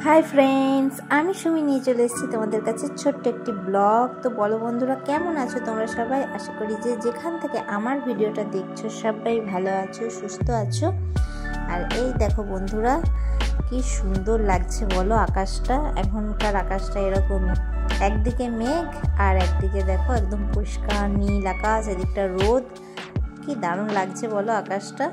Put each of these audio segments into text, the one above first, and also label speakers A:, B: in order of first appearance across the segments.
A: Hi friends, আমি সুমি নিয়ে চলে এসেছি তোমাদের কাছে ছোট্ট একটি ব্লগ। তো বলো বন্ধুরা, কেমন আছো তোমরা সবাই? আশা করি যে যেখান থেকে আমার ভিডিওটা দেখছো সবাই ভালো আছো, সুস্থ আছো। আর এই দেখো বন্ধুরা, কি সুন্দর লাগছে বলো আকাশটা। এখনকার আকাশটা এরকমই, একদিকে মেঘ আর একদিকে দেখো একদম পরিষ্কার নীল আকাশ, এদিকটা রোদ। কি দারুণ লাগছে বলো আকাশটা,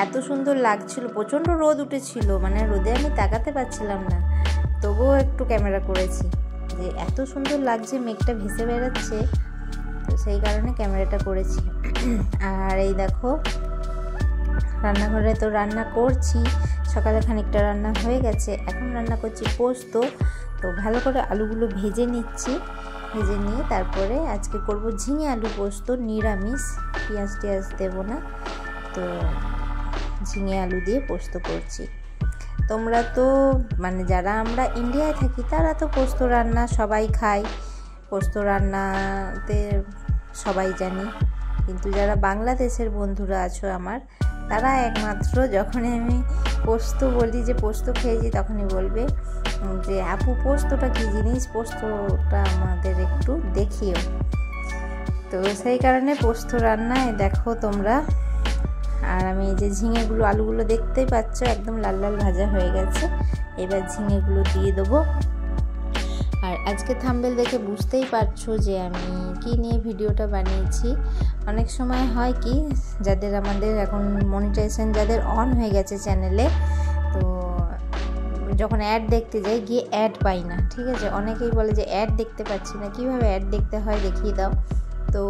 A: এত সুন্দর লাগছিল। প্রচণ্ড রোদ উঠেছিল, মানে রোদে আমি তাকাতে পারছিলাম না, তবুও একটু ক্যামেরা করেছি যে এত সুন্দর লাগছে, মেঘটা ভেসে বেড়াচ্ছে, তো সেই কারণে ক্যামেরাটা করেছি। আর এই দেখো রান্নাঘরে তো রান্না করছি, সকালে খানিকটা রান্না হয়ে গেছে, এখন রান্না করছি পোস্ত। তো ভালো করে আলুগুলো ভেজে নিচ্ছি, ভেজে নিয়ে তারপরে আজকে করব ঝিঙে আলু পোস্ত, নিরামিষ, পেঁয়াজ টিয়াজ দেবো না। তো ঝিঙে আলু দিয়ে পোস্ত করছি। তোমরা তো মানে যারা আমরা ইন্ডিয়ায় থাকি তারা তো পোস্ত রান্না সবাই খাই, পোস্ত রান্নাতে সবাই জানি। কিন্তু যারা বাংলাদেশের বন্ধুরা আছো আমার, তারা একমাত্র যখনই আমি পোস্ত বলি যে পোস্ত খেয়েছি, তখনই বলবে যে আপু পোস্তটা কী জিনিস, পোস্তটা আমাদের একটু দেখিও। তো সেই কারণে পোস্ত রান্নায় দেখো তোমরা। আর আমি এই যে ঝিঙেগুলো আলুগুলো দেখতেই পাচ্ছ একদম লাল লাল ভাজা হয়ে গেছে, এবার ঝিঙেগুলো দিয়ে দেবো। আর আজকে থাম্বনেল দেখে বুঝতেই পারছো যে আমি কি নিয়ে ভিডিওটা বানিয়েছি। অনেক সময় হয় কি, যাদের আমাদের এখন মনিটাইজেশন যাদের অন হয়ে গেছে চ্যানেলে, তো যখন অ্যাড দেখতে যাই গিয়ে অ্যাড পাই না, ঠিক আছে। অনেকেই বলে যে অ্যাড দেখতে পাচ্ছি না, কীভাবে অ্যাড দেখতে হয় দেখিয়ে দাও। তো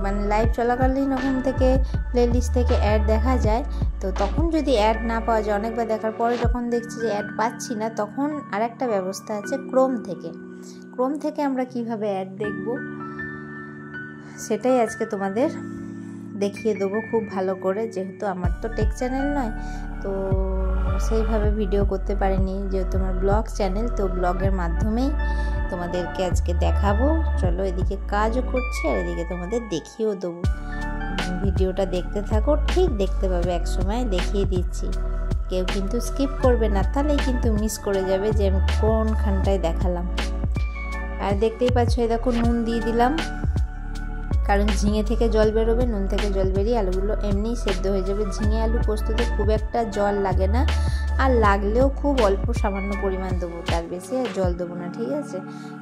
A: মানে লাইভ চলাকালীন ওখান থেকে প্লেলিস্ট থেকে অ্যাড দেখা যায়, তো তখন যদি অ্যাড না পাওয়া যায়, অনেকবার দেখার পরে যখন দেখছি যে অ্যাড পাচ্ছি না, তখন আরেকটা ব্যবস্থা আছে ক্রোম থেকে আমরা কিভাবে অ্যাড দেখব সেটাই আজকে তোমাদের দেখিয়ে দেবো খুব ভালো করে। যেহেতু আমার তো টেক চ্যানেল নয়, তো সেইভাবে ভিডিও করতে পারিনি, যেহেতু আমার ব্লগ চ্যানেল, তো ব্লগের মাধ্যমেই তোমাদেরকে আজকে দেখাবো। চলো, এদিকে কাজও করছি আর এদিকে তোমাদের দেখিয়েও দেবো। ভিডিওটা দেখতে থাকো, ঠিক দেখতে পাবে, এক সময় দেখিয়ে দিচ্ছি। কেউ কিন্তু স্কিপ করবে না, তাহলেই কিন্তু মিস করে যাবে যে আমি কোনখানটায় দেখালাম। আর দেখতেই পাচ্ছ, এই দেখো নুন দিয়ে দিলাম, কারণ ঝিঙে থেকে জল বেরোবে, নুন থেকে জল বেরিয়ে আলুগুলো এমনিই সেদ্ধ হয়ে যাবে। ঝিঙে আলু পোস্ততে খুব একটা জল লাগে না, আর লাগলেও খুব অল্প সামান্য পরিমাণ দেবো, তার বেশি আর জল দেবো না, ঠিক আছে।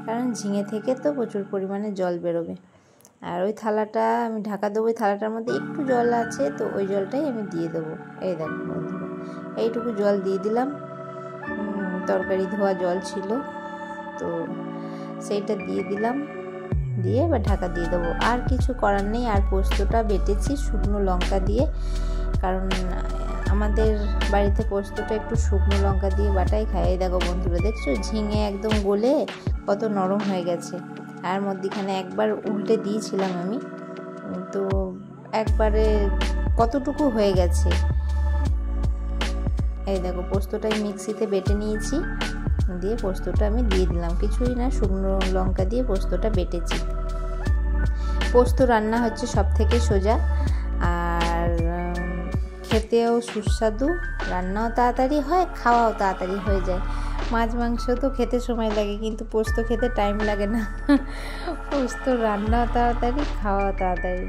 A: কারণ ঝিঙে থেকে তো প্রচুর পরিমাণে জল বেরোবে। আর ওই থালাটা আমি ঢাকা দেবো, ওই থালাটার মধ্যে একটু জল আছে, তো ওই জলটাই আমি দিয়ে দেবো। এই দেখো বন্ধুরা, এইটুকু জল দিয়ে দিলাম, তরকারি ধোয়া জল ছিল, তো সেইটা দিয়ে দিলাম, দিয়ে এবার ঢাকা দিয়ে দেবো। আর কিছু করার নেই। আর পোস্তটা বেটেছি শুকনো লঙ্কা দিয়ে, কারণ আমাদের বাড়িতে পোস্তটা একটু শুকনো লঙ্কা দিয়ে বাটাই খায়। এই দেখো বন্ধুরা, দেখছো ঝিঙে একদম গলে কত নরম হয়ে গেছে। আর মধ্যিখানে একবার উল্টে দিয়েছিলাম আমি, তো একবারে কতটুকু হয়ে গেছে। এই দেখো পোস্তটাই মিক্সিতে বেটে নিয়েছি, দিয়ে পোস্তটা আমি দিয়ে দিলাম, কিছুই না, শুকনো লঙ্কা দিয়ে পোস্তটা বেটেছি। পোস্ত রান্না হচ্ছে সব থেকে সোজা, আর খেতেও সুস্বাদু, রান্নাও তাড়াতাড়ি হয়, খাওয়াও তাড়াতাড়ি হয়ে যায়। মাছ মাংস তো খেতে সময় লাগে, কিন্তু পোস্ত খেতে টাইম লাগে না। পোস্ত রান্নাও তাড়াতাড়ি, খাওয়াও তাড়াতাড়ি।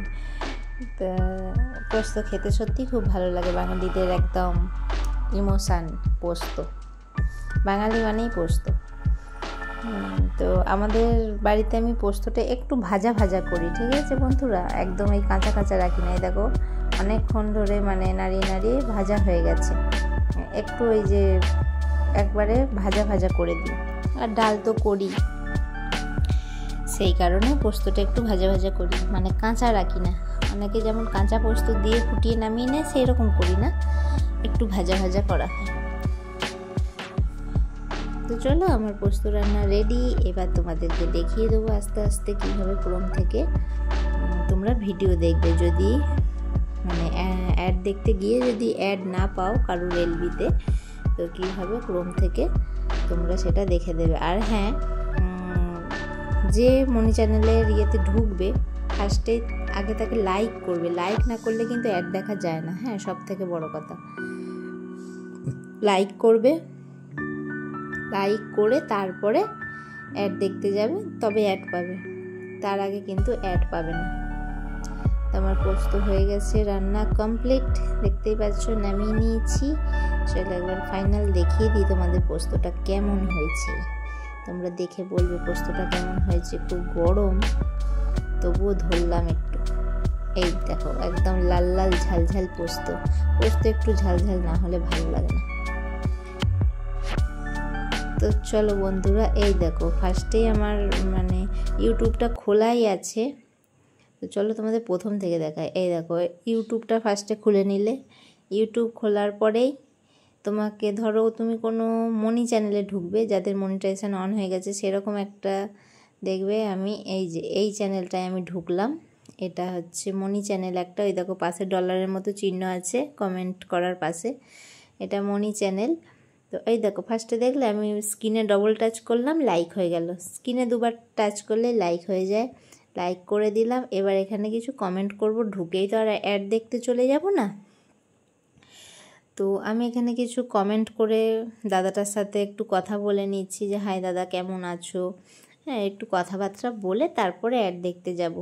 A: পোস্ত খেতে সত্যি খুব ভালো লাগে, বাঙালিদের একদম ইমোশান পোস্ত, বাঙালি মানেই পোস্ত। তো আমাদের বাড়িতে আমি পোস্তটা একটু ভাজা ভাজা করি, ঠিক আছে বন্ধুরা, একদম এই কাঁচা কাঁচা রাখি না। এই দেখো অনেকক্ষণ ধরে মানে নাড়িয়ে নাড়িয়ে ভাজা হয়ে গেছে, একটু এই যে একবারে ভাজা ভাজা করে দিই। আর ডাল তো করি, সেই কারণে পোস্তটা একটু ভাজা ভাজা করি, মানে কাঁচা রাখি না। অনেকে যেমন কাঁচা পোস্ত দিয়ে ফুটিয়ে নামিয়ে নেয়, সেই রকম করি না, একটু ভাজা ভাজা করা হয়। তো চলো, আমার পোস্ত রান্না রেডি। এবার তোমাদেরকে দেখিয়ে দেবো আস্তে আস্তে কীভাবে ক্রোম থেকে তোমরা ভিডিও দেখবে। যদি মানে অ্যাড দেখতে গিয়ে যদি অ্যাড না পাও কারোর এলবিতে, তো কীভাবে ক্রোম থেকে তোমরা সেটা দেখে দেবে। আর হ্যাঁ, যে মনি চ্যানেলের ইয়েতে ঢুকবে, ফার্স্টে আগে তাকে লাইক করবে, লাইক না করলে কিন্তু অ্যাড দেখা যায় না। হ্যাঁ, সব থেকে বড় কথা, লাইক করবে, লাইক করে তারপরে অ্যাড দেখতে যাবে, তবে অ্যাড পাবে, তার আগে কিন্তু অ্যাড পাবে না। তো আমার পোস্ত হয়ে গেছে, রান্না কমপ্লিট, দেখতেই পাচ্ছ নামিয়ে নিয়েছি। চলো একবার ফাইনাল দেখিয়ে দিই তোমাদের পোস্তটা কেমন হয়েছে। তোমরা দেখে বলবে পোস্তটা কেমন হয়েছে। খুব গরম, তবুও ধরলাম একটু। এই দেখো একদম লাল লাল ঝালঝাল পোস্ত। পোস্ত একটু ঝালঝাল না হলে ভালো লাগে না। তো চলো বন্ধুরা, এই দেখো ফার্স্টেই আমার মানে ইউটিউবটা খোলাই আছে। তো চলো তোমাদের প্রথম থেকে দেখায়। এই দেখো ইউটিউবটা ফার্স্টে খুলে নিলে, ইউটিউব খোলার পরেই তোমাকে ধরো তুমি কোনো মনি চ্যানেলে ঢুকবে, যাদের মনিটাইজেশন অন হয়ে গেছে সেরকম একটা দেখবে। আমি এই যে এই চ্যানেলটায় আমি ঢুকলাম, এটা হচ্ছে মনি চ্যানেল একটা। ওই দেখো পাশে ডলারের মতো চিহ্ন আছে কমেন্ট করার পাশে, এটা মনি চ্যানেল। তো এই দেখো ফার্স্টে দেখলে আমি স্ক্রিনে ডবল টাচ করলাম, লাইক হয়ে গেল। স্ক্রিনে দুবার টাচ করলে লাইক হয়ে যায়, লাইক করে দিলাম। এবার এখানে কিছু কমেন্ট করব, ঢুকেই তো আর অ্যাড দেখতে চলে যাব না। তো আমি এখানে কিছু কমেন্ট করে দাদাটার সাথে একটু কথা বলে নিচ্ছি যে হাই দাদা কেমন আছো, হ্যাঁ একটু কথাবার্তা বলে তারপরে অ্যাড দেখতে যাব।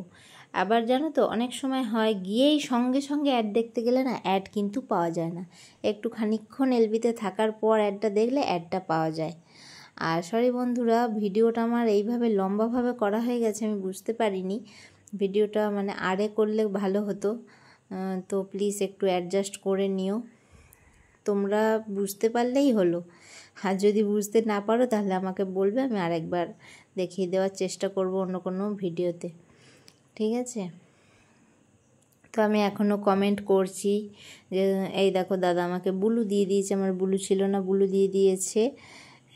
A: আবার জানো তো অনেক সময় হয় গিয়েই সঙ্গে সঙ্গে অ্যাড দেখতে গেলে না অ্যাড কিন্তু পাওয়া যায় না, একটু খানিকক্ষণ এলবিতে থাকার পর অ্যাডটা দেখলে অ্যাডটা পাওয়া যায়। আর সরি বন্ধুরা, ভিডিওটা আমার এইভাবে লম্বাভাবে করা হয়ে গেছে, আমি বুঝতে পারিনি। ভিডিওটা মানে আরে করলে ভালো হতো, তো প্লিজ একটু অ্যাডজাস্ট করে নিও। তোমরা বুঝতে পারলেই হলো, আর যদি বুঝতে না পারো তাহলে আমাকে বলবে, আমি আরেকবার দেখিয়ে দেওয়ার চেষ্টা করব অন্য কোনো ভিডিওতে, ঠিক আছে? তো আমি এখনও কমেন্ট করছি যে এই দেখো দাদা আমাকে বুলু দিয়ে দিয়েছে, আমার বুলু ছিল না, বুলু দিয়ে দিয়েছে।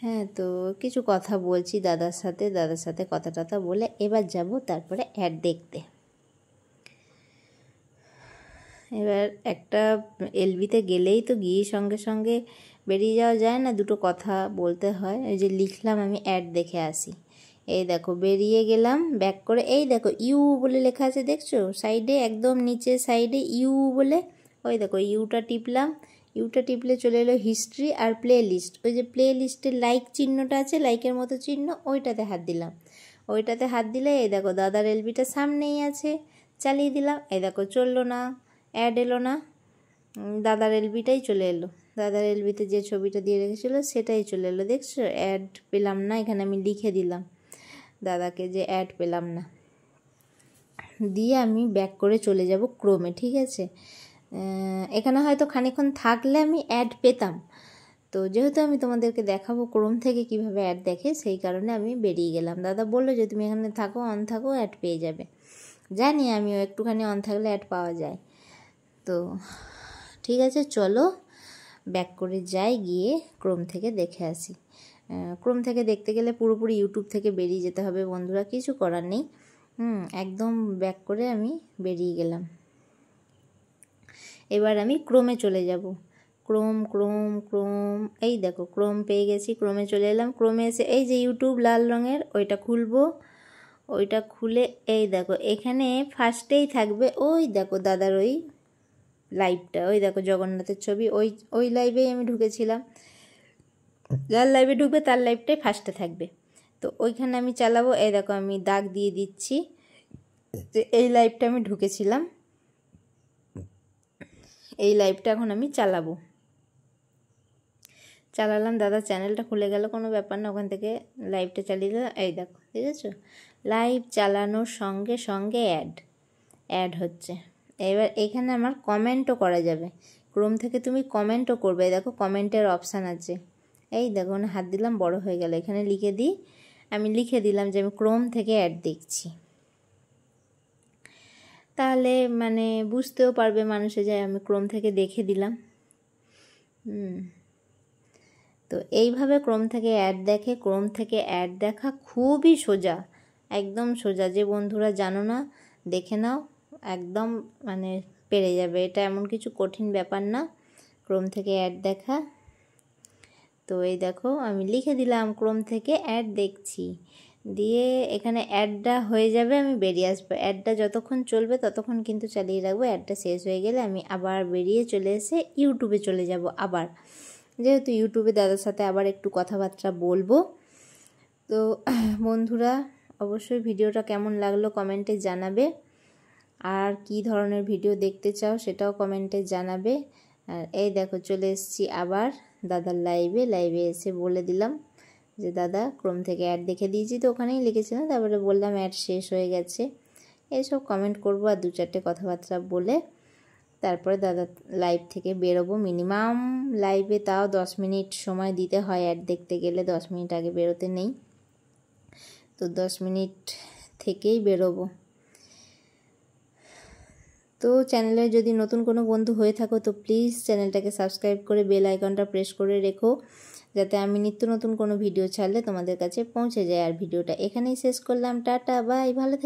A: হ্যাঁ, তো কিছু কথা বলছি দাদার সাথে কথা টথা বলে এবার যাব তারপরে অ্যাড দেখতে। এবার একটা এলবিতে গেলেই তো গিয়ে সঙ্গে সঙ্গে বেরিয়ে যাওয়া যায় না, দুটো কথা বলতে হয়। এই যে লিখলাম আমি অ্যাড দেখে আসি, এই দেখো বেরিয়ে গেলাম ব্যাক করে। এই দেখো ইউ বলে লেখা আছে, দেখছো সাইডে একদম নিচে সাইডে ইউ বলে, ওই দেখো ইউটা টিপলাম। ইউটা টিপলে চলে এলো হিস্ট্রি আর প্লে লিস্ট। ওই যে প্লে লিস্টের লাইক চিহ্নটা আছে, লাইকের মতো চিহ্ন, ওইটাতে হাত দিলাম। ওইটাতে হাত দিলে এই দেখো দাদার এলবিটা সামনেই আছে, চালিয়ে দিলাম। এই দেখো চললো না, অ্যাড এলো না, দাদার এলবিটাই চলে এলো। দাদার এলবিতে যে ছবিটা দিয়ে রেখেছিলো সেটাই চলে এলো, দেখছো অ্যাড পেলাম না। এখানে আমি লিখে দিলাম দাদাকে যে অ্যাড পেলাম না, দিয়ে আমি ব্যাক করে চলে যাব ক্রোমে, ঠিক আছে? এখানে হয়তো খানিকক্ষণ থাকলে আমি অ্যাড পেতাম, তো যেহেতু আমি তোমাদেরকে দেখাবো ক্রোম থেকে কিভাবে অ্যাড দেখে, সেই কারণে আমি বেরিয়ে গেলাম। দাদা বললো যে তুমি এখানে থাকো, অন থাকো, অ্যাড পেয়ে যাবে। জানি আমিও একটুখানি অন থাকলে অ্যাড পাওয়া যায়। তো ঠিক আছে চলো ব্যাক করে যাই, গিয়ে ক্রোম থেকে দেখে আসি। ক্রোম থেকে দেখতে গেলে পুরোপুরি ইউটিউব থেকে বেরিয়ে যেতে হবে বন্ধুরা, কিছু করার নেই। একদম ব্যাক করে আমি বেরিয়ে গেলাম। এবার আমি ক্রোমে চলে যাব। ক্রোম ক্রোম ক্রোম, এই দেখো ক্রোম পেয়ে গেছি, ক্রোমে চলে এলাম। ক্রোমে এসে এই যে ইউটিউব লাল রঙের ওইটা খুলবো। ওইটা খুলে এই দেখো এখানে ফার্স্টেই থাকবে, ওই দেখো দাদার ওই লাইভটা, ওই দেখো জগন্নাথের ছবি, ওই লাইভেই আমি ঢুকেছিলাম। যার লাইভে ঢুকবে তার লাইভটাই ফার্স্টে থাকবে, তো ওইখানে আমি চালাবো। এই দেখো আমি দাগ দিয়ে দিচ্ছি যে এই লাইভটা আমি ঢুকেছিলাম, এই লাইভটা এখন আমি চালাবো। চালালাম, দাদা চ্যানেলটা খুলে গেল, কোনো ব্যাপার না, ওখান থেকে লাইভটা চালিয়ে দিলাম। এই দেখো দেখেছো লাইভ চালানোর সঙ্গে সঙ্গে অ্যাড হচ্ছে। এবার এখানে আমার কমেন্টও করা যাবে, ক্রোম থেকে তুমি কমেন্টও করবে। দেখো কমেন্টের অপশান আছে, এই দেখো না হাত দিলাম বড় হয়ে গেল। এখানে লিখে দিই, আমি লিখে দিলাম যে আমি ক্রোম থেকে অ্যাড দেখছি, তাহলে মানে বুঝতেও পারবে মানুষে যে আমি ক্রোম থেকে দেখে দিলাম। তো এইভাবে ক্রোম থেকে অ্যাড দেখে। ক্রোম থেকে অ্যাড দেখা খুবই সোজা, একদম সোজা। যে বন্ধুরা জানো না দেখে নাও, একদম মানে পেরে যাবে, এটা এমন কিছু কঠিন ব্যাপার না ক্রোম থেকে অ্যাড দেখা। তো এই দেখো আমি লিখে দিলাম ক্রোম থেকে অ্যাড দেখছি, দিয়ে এখানে অ্যাডটা হয়ে যাবে, আমি বেরিয়ে আসবো। অ্যাডটা যতক্ষণ চলবে ততক্ষণ কিন্তু চালিয়ে রাখবো, অ্যাডটা শেষ হয়ে গেলে আমি আবার বেরিয়ে চলে এসে ইউটিউবে চলে যাব। আবার যেহেতু ইউটিউবে দাদার সাথে আবার একটু কথাবার্তা বলবো। তো বন্ধুরা অবশ্যই ভিডিওটা কেমন লাগলো কমেন্টে জানাবে, আর কি ধরনের ভিডিও দেখতে চাও সেটাও কমেন্টে জানাবে। আর এই দেখো চলে এসেছি আবার দাদার লাইভে এসে বলে দিলাম যে দাদা ক্রোম থেকে অ্যাড দেখে দিয়েছি, তো ওখানেই লিখেছিলাম, তারপরে বললাম অ্যাড শেষ হয়ে গেছে। এইসব কমেন্ট করবো আর 2-4টে কথাবার্তা বলে তারপরে দাদা লাইভ থেকে বেরোবো। মিনিমাম লাইভে তাও 10 মিনিট সময় দিতে হয়, অ্যাড দেখতে গেলে 10 মিনিট আগে বেরোতে নেই, তো 10 মিনিট থেকেই বেরোবো। তো চ্যানেলে যদি নতুন কোনো বন্ধু হয়ে থাকো তো প্লিজ চ্যানেলটাকে সাবস্ক্রাইব করে বেল আইকনটা প্রেস করে রেখো, যাতে আমি নিত্য নতুন কোনো ভিডিও ছাড়লে তোমাদের কাছে পৌঁছে যায়। আর ভিডিওটা এখানেই শেষ করলাম, টাটা বাই, ভালো